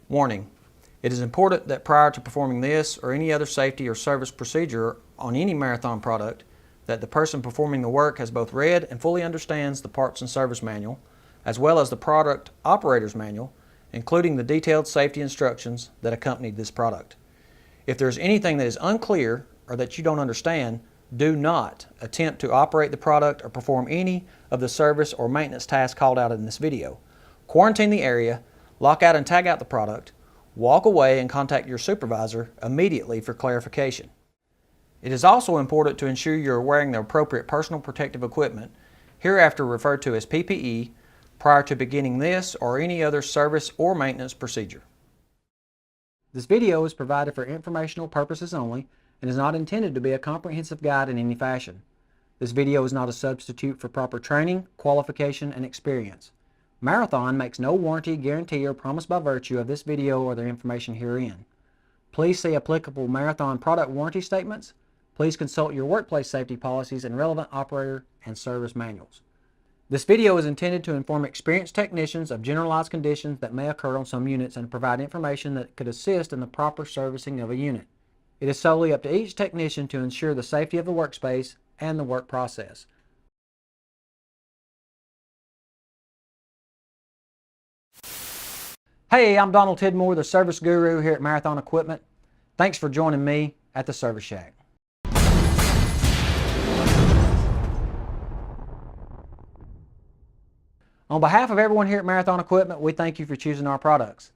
Warning: it is important that prior to performing this or any other safety or service procedure on any Marathon product, that the person performing the work has both read and fully understands the parts and service manual, as well as the product operator's manual, including the detailed safety instructions that accompanied this product. If there is anything that is unclear or that you don't understand, do not attempt to operate the product or perform any of the service or maintenance tasks called out in this video. Quarantine the area, lock out and tag out the product, walk away and contact your supervisor immediately for clarification. It is also important to ensure you are wearing the appropriate personal protective equipment, hereafter referred to as PPE, prior to beginning this or any other service or maintenance procedure. This video is provided for informational purposes only and is not intended to be a comprehensive guide in any fashion. This video is not a substitute for proper training, qualification, and experience. Marathon makes no warranty, guarantee, or promise by virtue of this video or the information herein. Please see applicable Marathon product warranty statements. Please consult your workplace safety policies and relevant operator and service manuals. This video is intended to inform experienced technicians of generalized conditions that may occur on some units and provide information that could assist in the proper servicing of a unit. It is solely up to each technician to ensure the safety of the workspace and the work process. Hey, I'm Donald Tidmore, the service guru here at Marathon Equipment. Thanks for joining me at the Service Shack. On behalf of everyone here at Marathon Equipment, we thank you for choosing our products.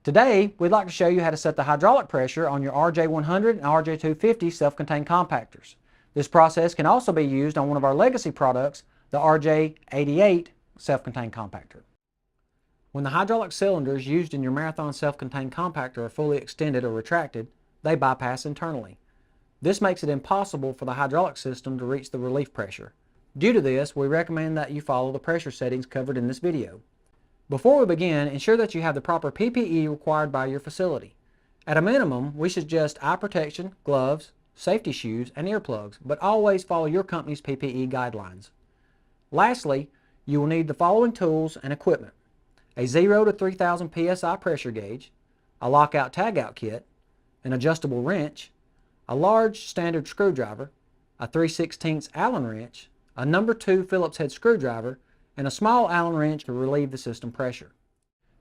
Today, we'd like to show you how to set the hydraulic pressure on your RJ100 and RJ250 self-contained compactors. This process can also be used on one of our legacy products, the RJ88 self-contained compactor. When the hydraulic cylinders used in your Marathon self-contained compactor are fully extended or retracted, they bypass internally. This makes it impossible for the hydraulic system to reach the relief pressure. Due to this, we recommend that you follow the pressure settings covered in this video. Before we begin, ensure that you have the proper PPE required by your facility. At a minimum, we suggest eye protection, gloves, safety shoes, and earplugs, but always follow your company's PPE guidelines. Lastly, you will need the following tools and equipment: a 0 to 3000 psi pressure gauge, a lockout tagout kit, an adjustable wrench, a large standard screwdriver, a 3/16 Allen wrench, a number 2 Phillips head screwdriver, and a small Allen wrench to relieve the system pressure.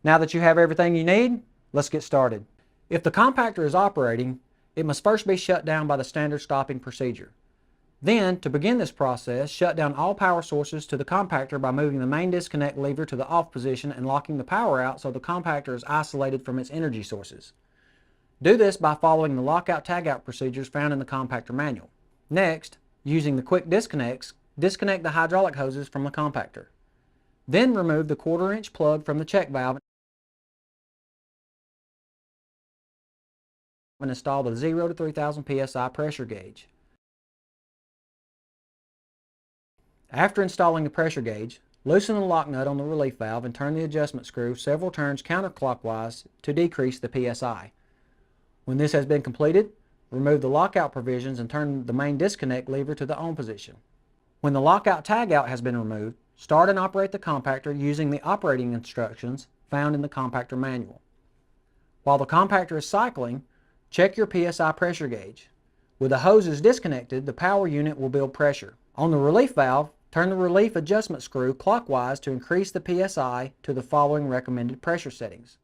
Now that you have everything you need, let's get started. If the compactor is operating, it must first be shut down by the standard stopping procedure. Then, to begin this process, shut down all power sources to the compactor by moving the main disconnect lever to the off position and locking the power out so the compactor is isolated from its energy sources. Do this by following the lockout tagout procedures found in the compactor manual. Next, using the quick disconnects, disconnect the hydraulic hoses from the compactor. Then remove the 1/4 inch plug from the check valve and install the 0 to 3000 psi pressure gauge. After installing the pressure gauge, loosen the lock nut on the relief valve and turn the adjustment screw several turns counterclockwise to decrease the PSI. When this has been completed, remove the lockout provisions and turn the main disconnect lever to the on position. When the lockout tagout has been removed, start and operate the compactor using the operating instructions found in the compactor manual. While the compactor is cycling, check your PSI pressure gauge. With the hoses disconnected, the power unit will build pressure. On the relief valve, turn the relief adjustment screw clockwise to increase the PSI to the following recommended pressure settings.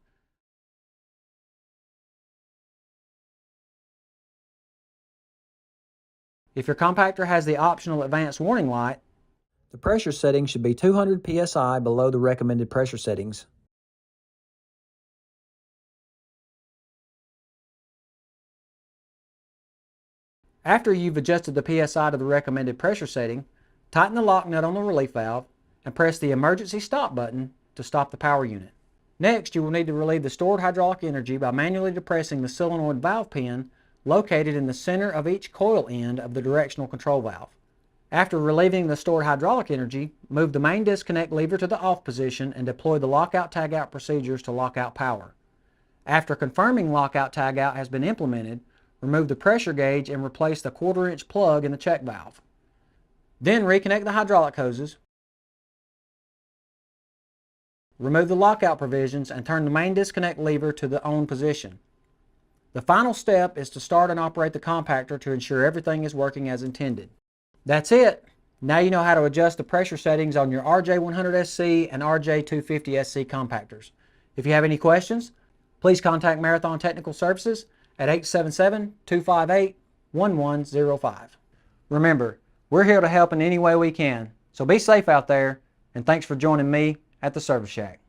If your compactor has the optional advanced warning light, the pressure setting should be 200 psi below the recommended pressure settings. After you've adjusted the PSI to the recommended pressure setting, tighten the lock nut on the relief valve and press the emergency stop button to stop the power unit. Next, you will need to relieve the stored hydraulic energy by manually depressing the solenoid valve pin located in the center of each coil end of the directional control valve. After relieving the stored hydraulic energy, move the main disconnect lever to the off position and deploy the lockout tagout procedures to lock out power. After confirming lockout tagout has been implemented, remove the pressure gauge and replace the 1/4 inch plug in the check valve. Then reconnect the hydraulic hoses. remove the lockout provisions, and turn the main disconnect lever to the on position. The final step is to start and operate the compactor to ensure everything is working as intended. That's it. Now you know how to adjust the pressure settings on your RJ100SC and RJ250SC compactors. If you have any questions, please contact Marathon Technical Services at 877-258-1105. Remember, we're here to help in any way we can, so be safe out there, and thanks for joining me at the Service Shack.